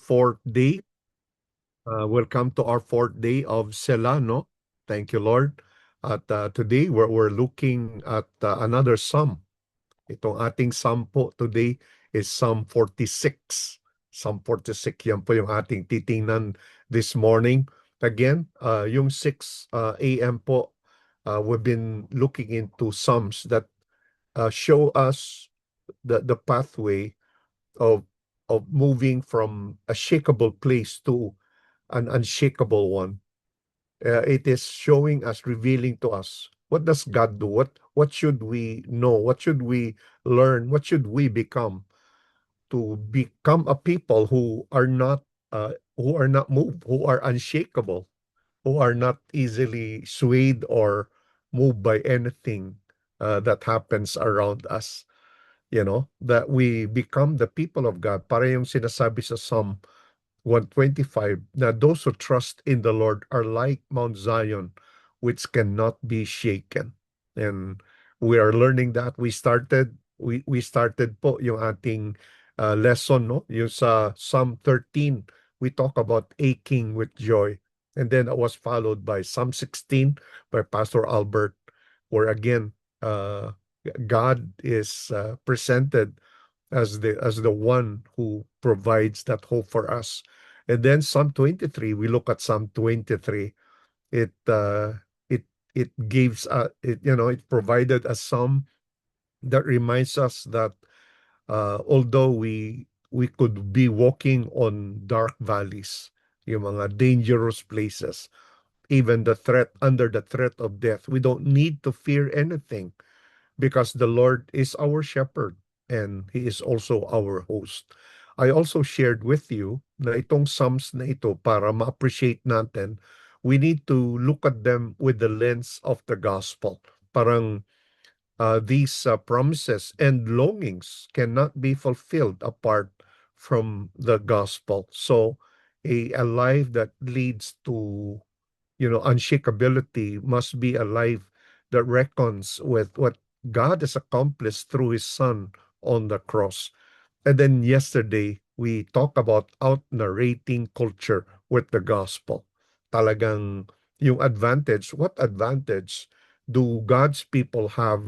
fourth day. Welcome to our fourth day of Selah, no? Thank you, Lord. At today, we're looking at another psalm. Itong ating psalm po today is Psalm 46. Psalm 46, yan po yung ating titingnan this morning. Again, yung 6 a.m. po, we've been looking into psalms that show us the pathway of of moving from a shakable place to an unshakable one. It is showing us, revealing to us, what does God do? What should we know? What should we learn? What should we become to become a people who are not moved, who are unshakable, who are not easily swayed or moved by anything that happens around us. That we become the people of God. Para yung sinasabi sa Psalm 125, na those who trust in the Lord are like Mount Zion, which cannot be shaken. And we are learning that. We started po yung ating lesson, no? Yung sa Psalm 13, we talk about aching with joy. And then it was followed by Psalm 16 by Pastor Albert, where again, God is presented as the one who provides that hope for us. And then Psalm 23, we look at Psalm 23. It it gives it provided a psalm that reminds us that although we could be walking on dark valleys, yung mga dangerous places, even under the threat of death, we don't need to fear anything because the Lord is our shepherd and He is also our host. I also shared with you na itong Psalms na ito, para ma-appreciate natin, we need to look at them with the lens of the gospel. Parang these promises and longings cannot be fulfilled apart from the gospel. So a life that leads to unshakability must be a life that reckons with what God has accomplished through His Son on the cross. And then yesterday, we talked about out-narrating culture with the gospel. Talagang yung advantage, what advantage do God's people have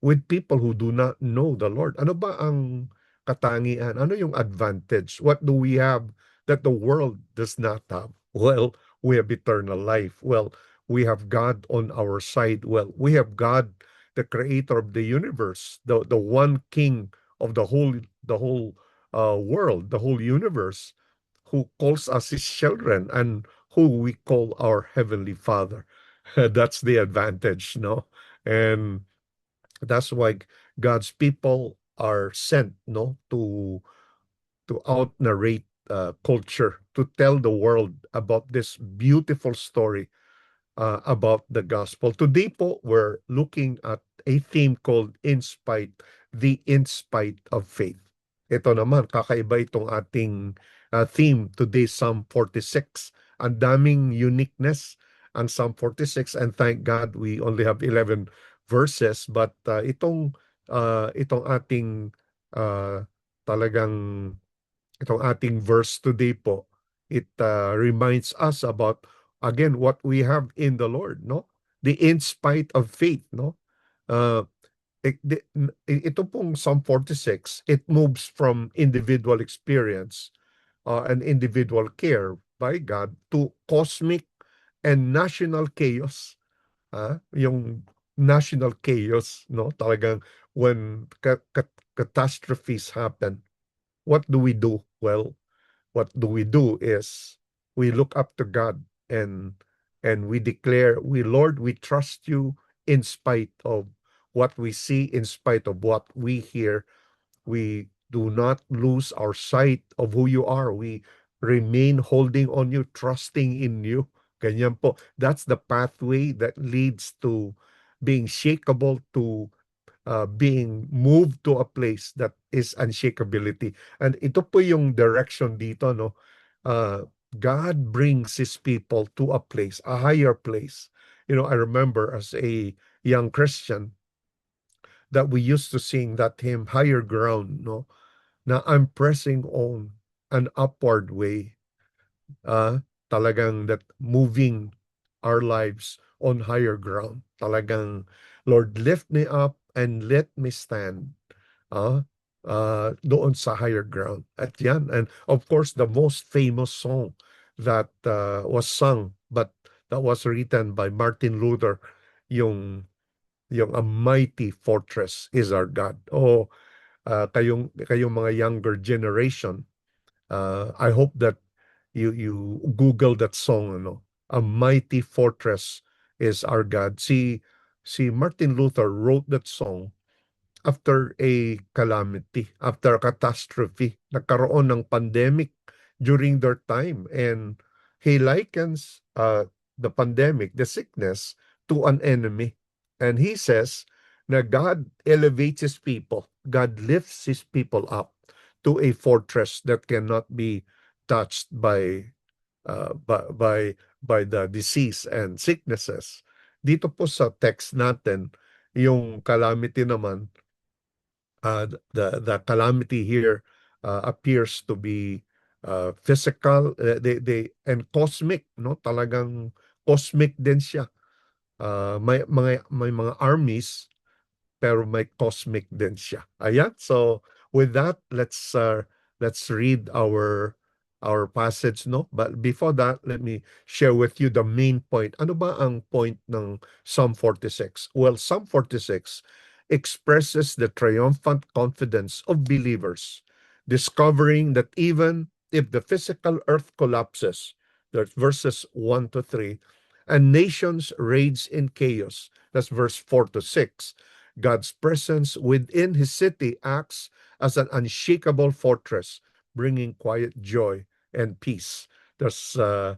with people who do not know the Lord? Ano ba ang katangian? Ano yung advantage? What do we have that the world does not have? Well, we have eternal life. Well, we have God on our side. Well, we have God, the creator of the universe, the one king of the whole world, the whole universe, who calls us his children and who we call our heavenly Father. That's the advantage, no? And that's why God's people are sent, no, to out narrate culture, to tell the world about this beautiful story about the gospel. Today po, we're looking at a theme called the In Spite of Faith. Ito naman, kakaiba itong ating theme today, Psalm 46. Ang daming uniqueness ang Psalm 46, and thank God we only have 11 verses, but itong ating uh, talagang itong ating verse today po, it reminds us about, again, what we have in the Lord, no? The in spite of faith, no? Uh, ito pong Psalm 46, it moves from individual experience and individual care by God to cosmic and national chaos. Yung national chaos, no? Talagang when catastrophes happen, what do we do? Well, what do we do is we look up to God and we declare, Lord, we trust you in spite of what we see, in spite of what we hear. We do not lose our sight of who you are. We remain holding on you, trusting in you. Ganyan po. That's the pathway that leads to being shakable, to being moved to a place that is unshakability. And ito po yung direction dito, no? God brings His people to a place, a higher place. I remember as a young Christian that we used to sing that hymn, Higher Ground, no? Na I'm pressing on an upward way. Talagang that moving our lives on higher ground. Talagang, Lord, lift me up and let me stand doon sa higher ground. At yan, and of course, the most famous song that was sung, but that was written by Martin Luther, yung A Mighty Fortress is Our God. Kayong mga younger generation, I hope that you Google that song, ano, A Mighty Fortress is Our God. Si Martin Luther wrote that song after a calamity, after a catastrophe. Nagkaroon ng pandemic during their time, and he likens the pandemic, the sickness, to an enemy. And he says na God elevates his people. God lifts his people up to a fortress that cannot be touched uh, by by by the disease and sicknesses. Dito po sa text natin, yung calamity naman, the calamity here appears to be physical, they and cosmic, no, talagang cosmic din siya. May mga armies, pero may cosmic din siya. Ayan. So with that, let's read our passage, no? But before that, let me share with you the main point. Ano ba ang point ng Psalm 46? Well, Psalm 46 expresses the triumphant confidence of believers, discovering that even if the physical earth collapses, that's verses 1 to 3, and nations rage in chaos, that's verse 4 to 6, God's presence within his city acts as an unshakable fortress, bringing quiet joy and peace. That's the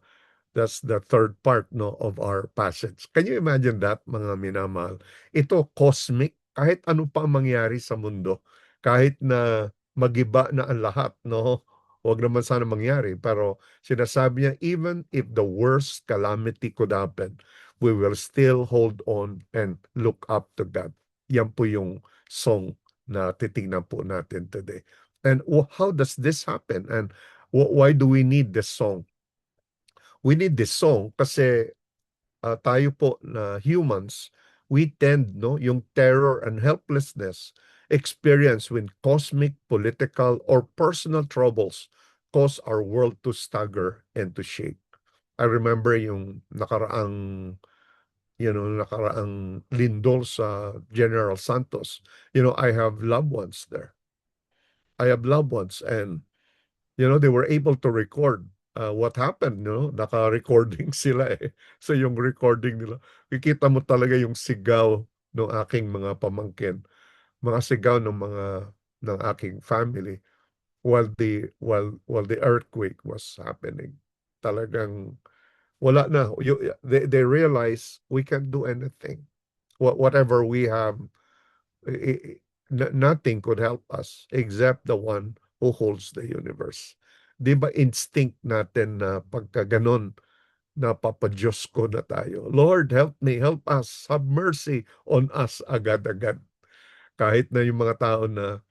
third part, no, of our passage. Can you imagine that, mga minamahal? Ito cosmic, kahit ano pa mangyari sa mundo, kahit na magiba na ang lahat, no? Huwag naman sana mangyari, pero sinasabi niya, even if the worst calamity could happen, we will still hold on and look up to God. Yan po yung song na titingnan po natin today. And how does this happen? And why do we need this song? We need this song kasi tayo po na humans, we tend, no, yung terror and helplessness experience when cosmic, political, or personal troubles cause our world to stagger and to shake. I remember yung nakaraang lindol sa General Santos. I have loved ones there. I have loved ones, and they were able to record what happened, naka-recording sila eh. So yung recording nila, kikita mo talaga yung sigaw ng aking mga pamangkin, mga sigaw ng aking family while the earthquake was happening. Talagang wala na. They realize we can't do anything. Whatever we have, nothing could help us except the one who holds the universe. Di ba instinct natin na pagka ganon, napapadyos ko na tayo. Lord, help me, help us, have mercy on us agad-agad. Kahit na yung mga tao na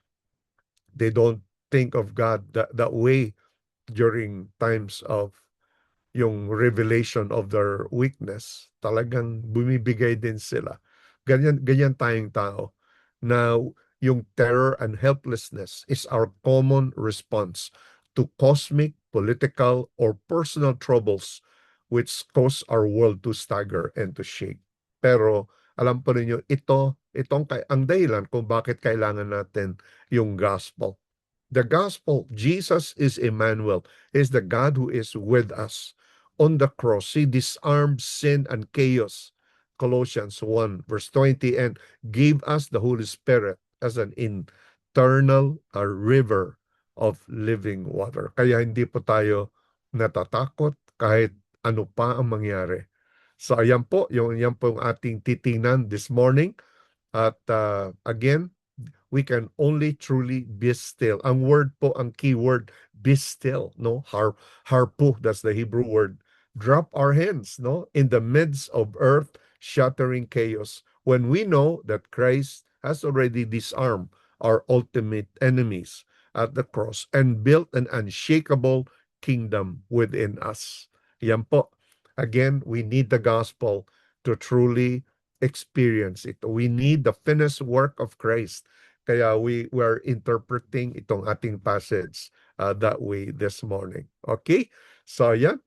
they don't think of God that way during times of yung revelation of their weakness, talagang bumibigay din sila. Ganyan tayong tao na yung terror and helplessness is our common response to cosmic, political, or personal troubles which cause our world to stagger and to shake. Pero alam po ninyo, ang dahilan kung bakit kailangan natin yung gospel. The gospel, Jesus is Emmanuel, is the God who is with us. On the cross, he disarmed sin and chaos. Colossians 1 verse 20, and gave us the Holy Spirit as an internal river of living water. Kaya hindi po tayo natatakot kahit ano pa ang mangyari. So ayan po, yan po yung ating titingnan this morning. At again, we can only truly be still. Ang word po, ang key word, be still, no? Harpu, that's the Hebrew word. Drop our hands, no? In the midst of earth-shattering chaos, when we know that Christ has already disarmed our ultimate enemies. at the cross and built an unshakable kingdom within us. Yan po. Again, we need the gospel to truly experience it. We need the finished work of Christ. Kaya we are interpreting itong ating passage that way this morning. Okay? So yan.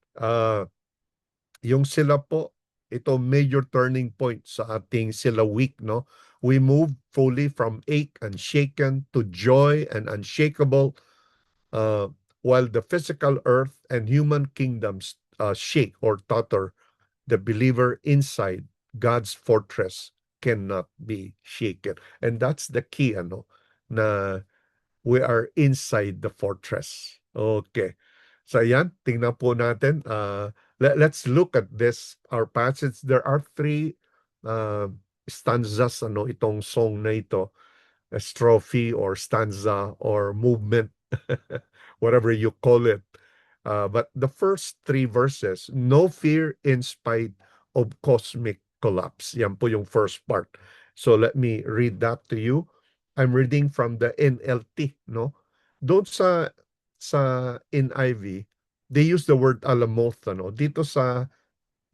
Yung sila po, ito major turning point sa ating sila week, no? We move fully from ache and shaken to joy and unshakable, uh, while the physical earth and human kingdoms shake or totter. The believer inside God's fortress cannot be shaken. And that's the key, ano, na we are inside the fortress. Okay. So yan, tingnan po natin. Let's look at this, our passage. There are three uh, stanzas, ano, itong song na ito. A strophe or stanza or movement, whatever you call it. But the first three verses, no fear in spite of cosmic collapse. Yan po yung first part. So let me read that to you. I'm reading from the NLT, no? Doon sa NIV, they use the word alamoth, no? Dito sa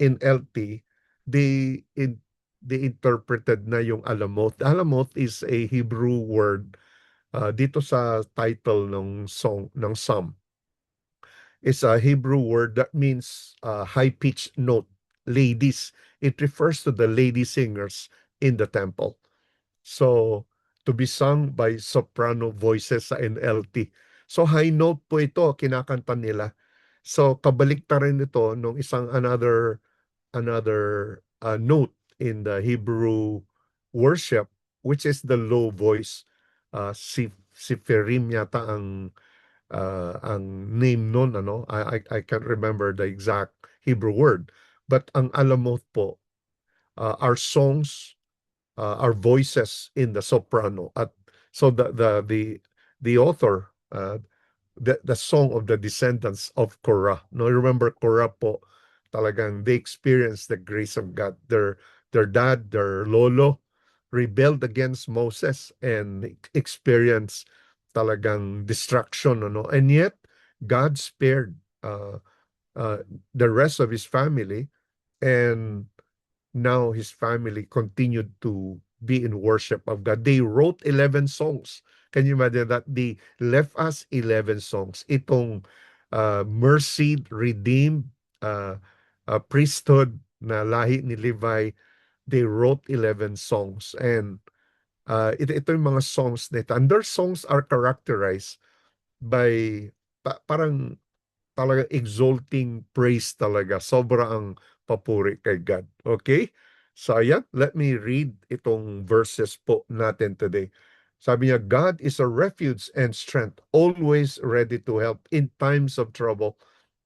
NLT, they in they interpreted na yung alamoth. Alamoth is a Hebrew word dito sa title ng song ng psalm. It's a Hebrew word that means high-pitched note, ladies. It refers to the lady singers in the temple. So, to be sung by soprano voices sa NLT. So, high note po ito, kinakanta nila. So, kabaliktaran nito nung isang another note in the Hebrew worship, which is the low voice. Siferim yata ang name nun, ano? I can't remember the exact Hebrew word. But ang alamoth po, our songs, our voices in the soprano. At so the author, the song of the descendants of Korah. No, remember Korah po, talagang they experienced the grace of God. Their dad, their lolo, rebelled against Moses and experienced talagang destruction, ano? And yet, God spared the rest of his family, and now his family continued to be in worship of God. They wrote 11 songs. Can you imagine that? They left us 11 songs. Itong mercy, redeemed, priesthood na lahi ni Levi, they wrote 11 songs. And ito yung mga songs nito. And their songs are characterized by parang talaga exalting praise talaga. Sobra ang papuri kay God. Okay? So ayan, let me read itong verses po natin today. Sabi niya, God is a refuge and strength, always ready to help in times of trouble.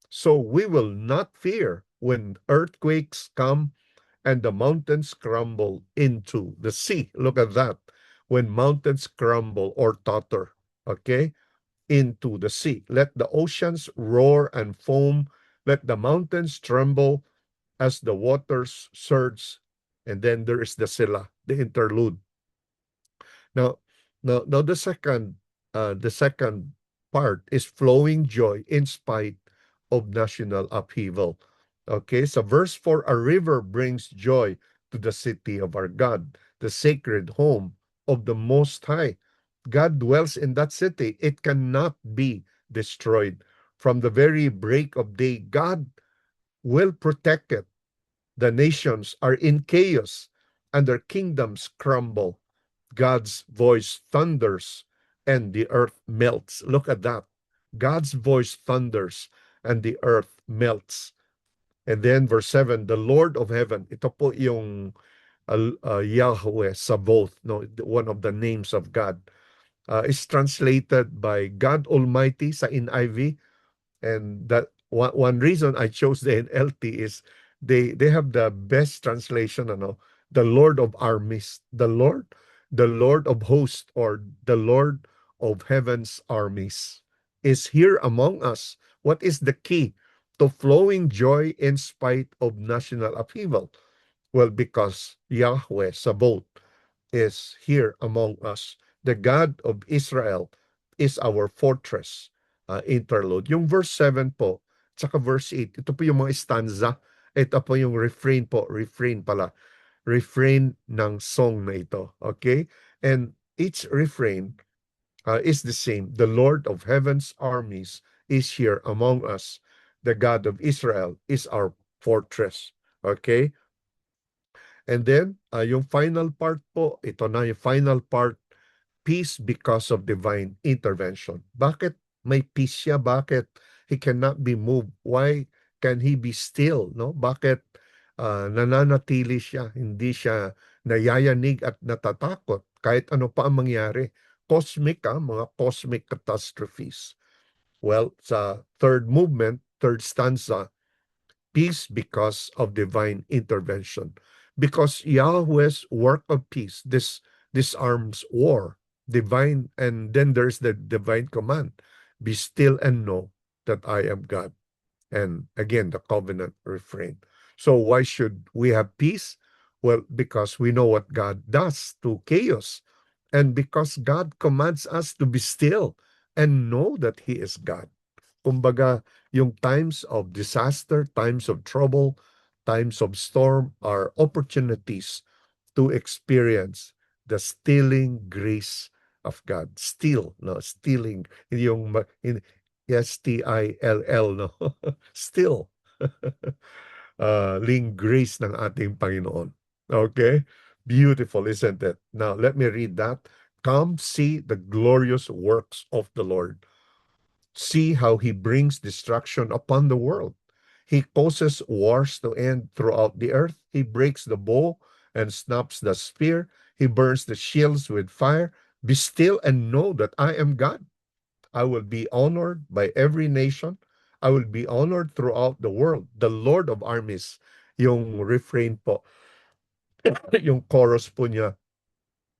So we will not fear when earthquakes come and the mountains crumble into the sea. Look at that. When mountains crumble or totter, okay, into the sea. Let the oceans roar and foam. Let the mountains tremble as the waters surge. And then there is the Sila, the interlude. Now, now the second part is flowing joy in spite of national upheaval. Okay, so verse 4, a river brings joy to the city of our God, the sacred home of the Most High. God dwells in that city. It cannot be destroyed. From the very break of day, God will protect it. The nations are in chaos and their kingdoms crumble. God's voice thunders and the earth melts. Look at that. God's voice thunders and the earth melts. And then verse 7, the Lord of heaven, ito po yung Yahweh Sabaoth, no, one of the names of God, is translated by God Almighty sa NIV. And that one reason I chose the NLT is they have the best translation, ano, the Lord of armies, the Lord of hosts, or the Lord of heaven's armies is here among us. What is the key to flowing joy in spite of national upheaval? Well, because Yahweh Sabaoth is here among us, the God of Israel is our fortress. Interlude. Yung verse 7 po, tsaka verse 8, ito po yung mga stanza. Ito po yung refrain po. Refrain pala. Refrain ng song na ito. Okay? And each refrain is the same. The Lord of heaven's armies is here among us. The God of Israel is our fortress. Okay? And then, yung final part po, ito na yung final part, peace because of divine intervention. Bakit may peace siya? Bakit he cannot be moved? Why can he be still? No? Bakit nananatili siya? Hindi siya nayayanig at natatakot kahit ano pa ang mangyari. Cosmic, mga cosmic catastrophes. Well, sa third movement, third stanza, peace because of divine intervention. Because Yahweh's work of peace, this disarms war, divine, and then there's the divine command, be still and know that I am God. And again, the covenant refrain. So why should we have peace? Well, because we know what God does to chaos. And because God commands us to be still and know that He is God. Kumbaga, yung times of disaster, times of trouble, times of storm are opportunities to experience the stilling grace of God. Still, no? Stilling. Yung S-T-I-L-L, no? Still. Ling grace ng ating Panginoon. Okay? Beautiful, isn't it? Now, let me read that. Come see the glorious works of the Lord. See how he brings destruction upon the world. He causes wars to end throughout the earth. He breaks the bow and snaps the spear. He burns the shields with fire. Be still and know that I am God. I will be honored by every nation. I will be honored throughout the world. The Lord of armies, yung refrain po, yung chorus po niya,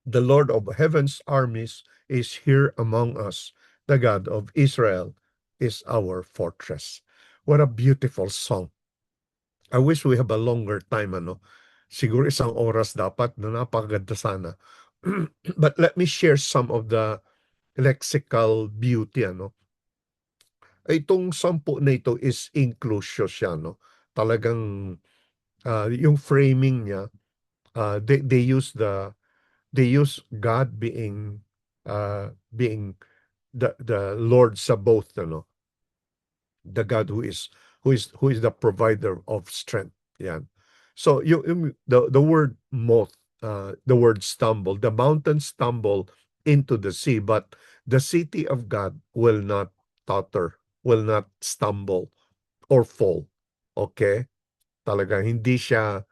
the Lord of heaven's armies is here among us. The God of Israel is our fortress. What a beautiful song. I wish we have a longer time, ano. Siguro isang oras dapat, na napakaganda sana. But let me share some of the lexical beauty, ano. Itong sampu na ito is inclusive siya, no. Talagang yung framing niya, they use God being the Lord Sabaoth, ano, the God who is the provider of strength. Yan. So the word moth, the word stumble, the mountains stumble into the sea, but the city of God will not totter, will not stumble or fall. Okay? Talaga hindi siya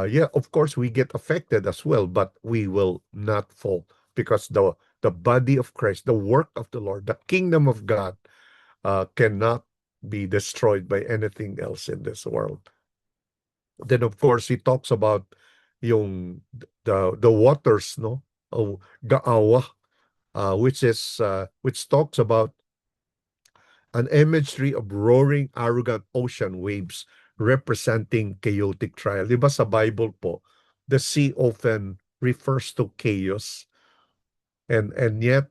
yeah, of course we get affected as well, but we will not fall because the body of Christ, the work of the Lord, the kingdom of God cannot be destroyed by anything else in this world. Then of course he talks about yung the waters, no? Oh, Gaawa, which talks about an imagery of roaring, arrogant ocean waves representing chaotic trial. Di ba sa Bible po, the sea often refers to chaos, and yet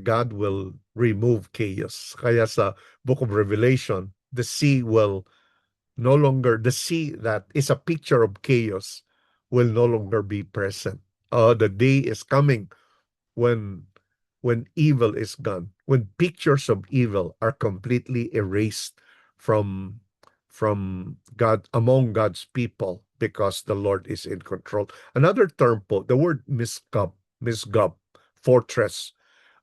God will remove chaos. Kaya sa Book of Revelation, the sea will no longer, the sea that is a picture of chaos will no longer be present. The day is coming when evil is gone, when pictures of evil are completely erased from God, among God's people, because the Lord is in control. Another term po, the word misgab, fortress,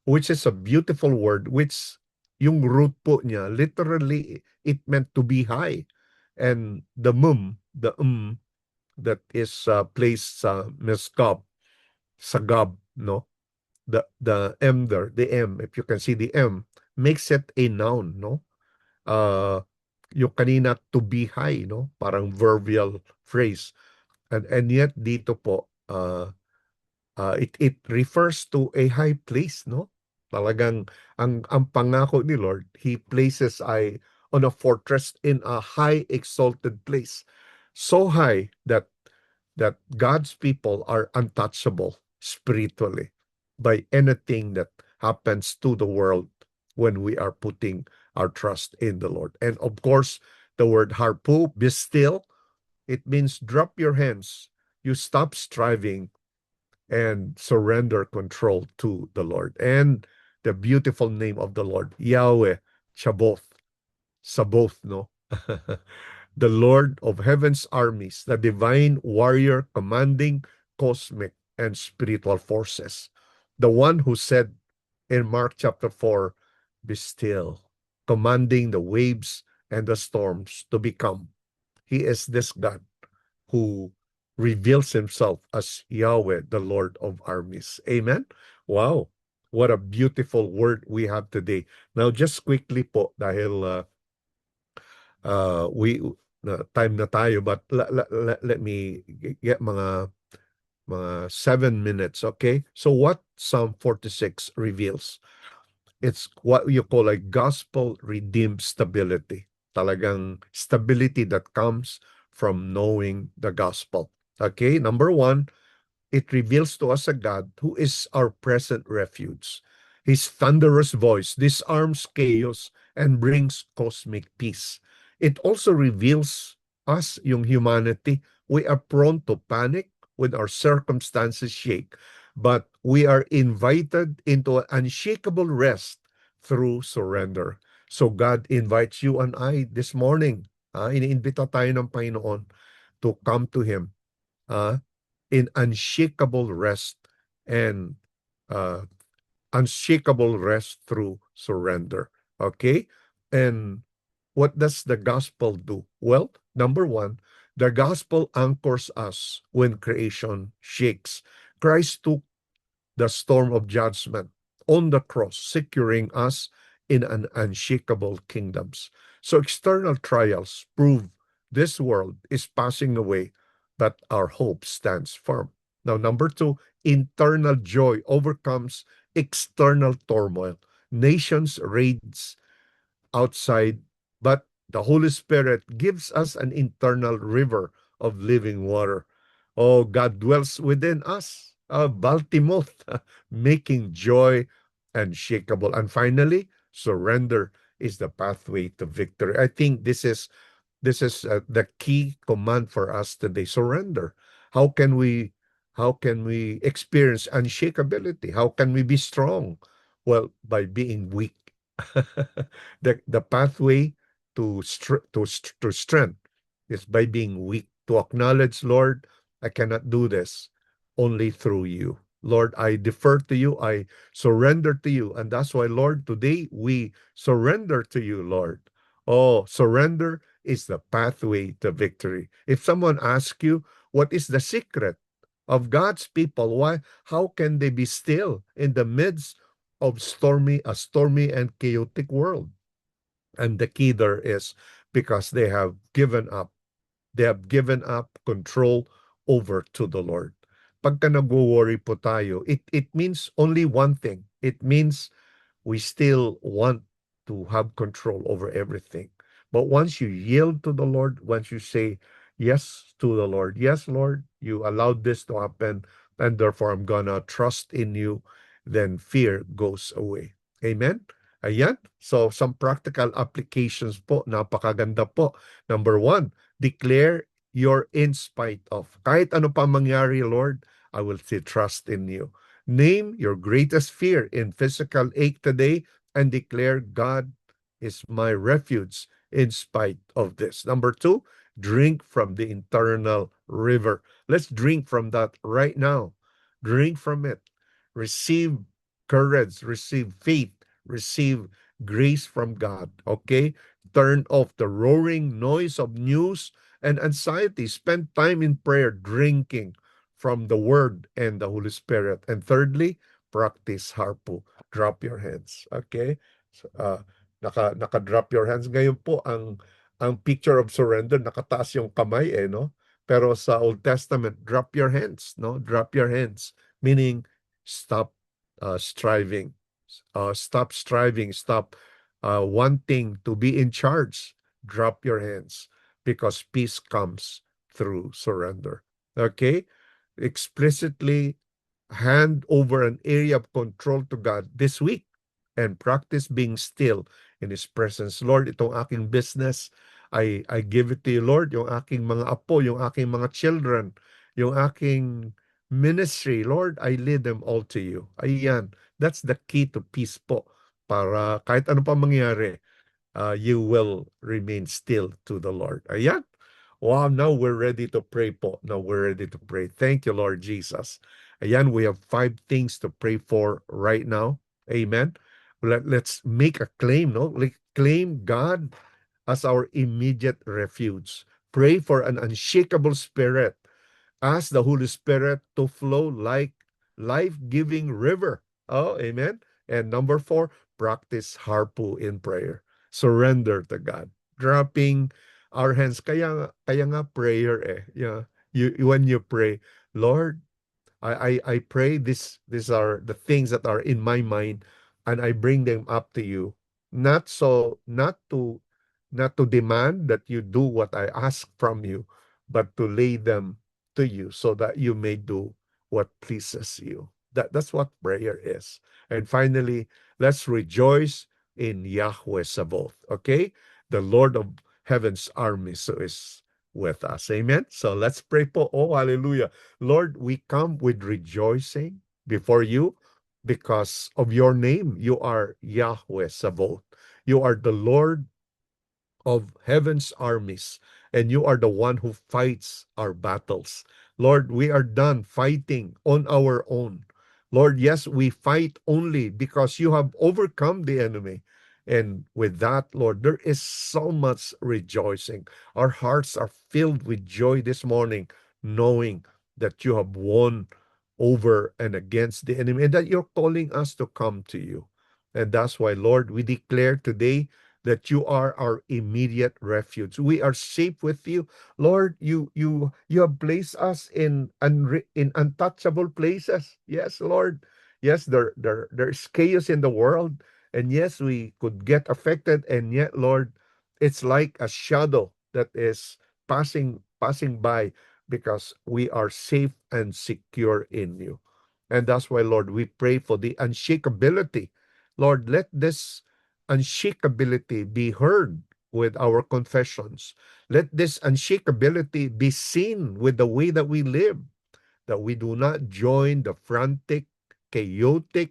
which is a beautiful word, which yung root po niya, literally, it meant to be high. And the that is placed sa misgab, sagab, no? The M there, the M, if you can see the M, makes it a noun, no? Yung kanina, to be high, no? Parang verbal phrase. And yet dito po, it refers to a high place, no? Talagang ang pangako ni Lord, He places I on a fortress in a high exalted place. So high that God's people are untouchable spiritually by anything that happens to the world when we are putting our trust in the Lord. And of course, the word harpu, be still, it means drop your hands. You stop striving and surrender control to the Lord. And the beautiful name of the Lord, Yahweh, Chaboth, Saboth, no? The Lord of heaven's armies, the divine warrior commanding cosmic and spiritual forces. The one who said in Mark chapter 4, be still, commanding the waves and the storms to become. He is this God who reveals himself as Yahweh, the Lord of armies. Amen? Wow. What a beautiful word we have today. Now, just quickly po, dahil we time na tayo, but let me get mga 7 minutes, okay? So what Psalm 46 reveals? It's what you call a gospel redeemed stability. Talagang stability that comes from knowing the gospel. Okay, number one, it reveals to us a God who is our present refuge. His thunderous voice disarms chaos and brings cosmic peace. It also reveals us, yung humanity. We are prone to panic when our circumstances shake, but we are invited into an unshakable rest through surrender. So God invites you and I this morning. Iniimbita tayo ng Panginoon to come to Him. In unshakable rest and uh, unshakable rest through surrender. Okay? And what does the gospel do? Well, number one, the gospel anchors us when creation shakes. Christ took the storm of judgment on the cross, securing us in an unshakable kingdoms. So external trials prove this world is passing away, but our hope stands firm. Now, number two, internal joy overcomes external turmoil. Nations rage outside, but the Holy Spirit gives us an internal river of living water. Oh, God dwells within us, Baltimoth, making joy unshakable. And finally, surrender is the pathway to victory. I think this is the key command for us today. Surrender. How can we how can we experience unshakability? How can we be strong? Well, by being weak. The pathway to strength is by being weak, to acknowledge, Lord, I cannot do this, only through you. Lord, I defer to you, I surrender to you. And that's why, Lord, today we surrender to you, Lord. Oh, surrender is the pathway to victory. If someone asks you, what is the secret of God's people? How can they be still in the midst of a stormy and chaotic world? And the key there is because they have given up. They have given up control over to the Lord. Pagka nagwo-worry po tayo, it means only one thing. It means we still want to have control over everything. But once you yield to the Lord, once you say yes to the Lord, yes, Lord, you allowed this to happen, and therefore I'm gonna trust in you, then fear goes away. Amen? Ayan. So, some practical applications po. Napakaganda po. Number one, declare your in spite of. Kahit ano pa mangyari, Lord, I will still trust in you. Name your greatest fear in physical ache today and declare God is my refuge in spite of this. Number two, drink from the internal river. Let's drink from that right now. Drink from it. Receive courage, receive faith, receive grace from God. Okay? Turn off the roaring noise of news and anxiety. Spend time in prayer, drinking from the Word and the Holy Spirit. And thirdly, practice harpo. Drop your hands. Okay? So, naka-drop your hands. Ngayon po, ang picture of surrender, nakataas yung kamay no? Pero sa Old Testament, drop your hands, no? Drop your hands. Meaning, stop striving. Stop striving. Stop wanting to be in charge. Drop your hands because peace comes through surrender. Okay? Explicitly hand over an area of control to God this week and practice being still in His presence. Lord, itong aking business, I give it to you, Lord. Yung aking mga apo, yung aking mga children, yung aking ministry, Lord, I lead them all to you. Ayan, that's the key to peace po. Para kahit ano pa mangyari, you will remain still to the Lord. Ayan. Wow, now we're ready to pray po. Now we're ready to pray. Thank you, Lord Jesus. Ayan, we have 5 things to pray for right now. Amen. Let's make a claim, no? Like, claim God as our immediate refuge. Pray for an unshakable spirit. Ask the Holy Spirit to flow like life-giving river. Oh, amen. And number 4, practice harpu in prayer. Surrender to God. Dropping our hands. Kaya nga prayer eh. Yeah. When you pray, Lord, I pray these are the things that are in my mind, and I bring them up to you. Not to demand that you do what I ask from you, but to lay them to you so that you may do what pleases you. That's what prayer is. And finally, let's rejoice in Yahweh Sabaoth. Okay? The Lord of heaven's armies who is with us. Amen. So let's pray po. Oh, hallelujah. Lord, we come with rejoicing before you because of your name. You are Yahweh Sabaoth. You are the Lord of heaven's armies, and you are the one who fights our battles. Lord, we are done fighting on our own. Lord, yes, we fight only because you have overcome the enemy. And with that, Lord, there is so much rejoicing. Our hearts are filled with joy this morning, knowing that you have won over and against the enemy and that you're calling us to come to you. And that's why, Lord, we declare today that you are our immediate refuge. We are safe with you. Lord, you have placed us in untouchable places. Yes, Lord. Yes, there's chaos in the world. And yes, we could get affected. And yet, Lord, it's like a shadow that is passing by because we are safe and secure in you. And that's why, Lord, we pray for the unshakability. Lord, let this unshakability be heard with our confessions. Let this unshakability be seen with the way that we live, that we do not join the frantic, chaotic,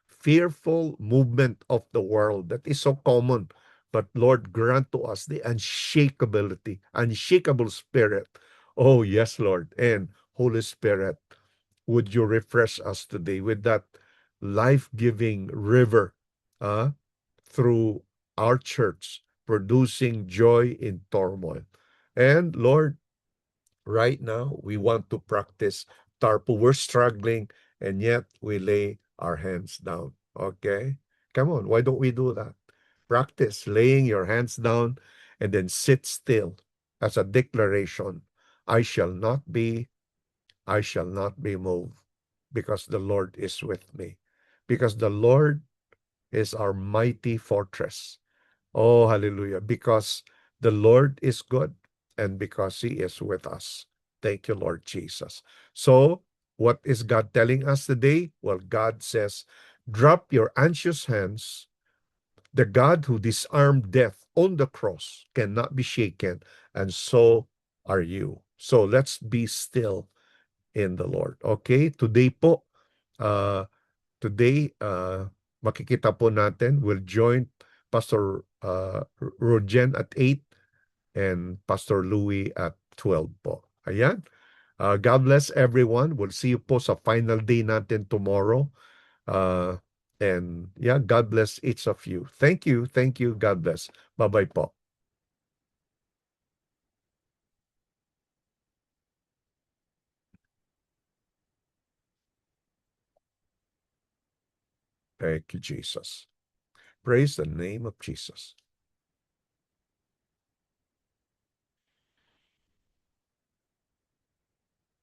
fearful movement of the world that is so common. But Lord, grant to us the unshakability, unshakable spirit. Oh, yes, Lord. And Holy Spirit, would you refresh us today with that life-giving river through our church, producing joy in turmoil. And Lord, right now, we want to practice tarpo. We're struggling, and yet we lay our hands down. Okay? Come on, why don't we do that? Practice laying your hands down and then sit still as a declaration. I shall not be, I shall not be moved because the Lord is with me. Because the Lord is our mighty fortress. Oh, hallelujah. Because the Lord is good and because He is with us. Thank you, Lord Jesus. So, what is God telling us today? Well, God says, drop your anxious hands. The God who disarmed death on the cross cannot be shaken, and so are you. So, let's be still in the Lord. Okay? Today po, uh, makikita po natin, we'll join Pastor Rogen at 8 and Pastor Louis at 12 po. Ayan. God bless everyone. We'll see you po sa final day natin tomorrow. Uh, and yeah, God bless each of you. Thank you. Thank you. God bless. Bye-bye po. Thank you, Jesus. Praise the name of Jesus.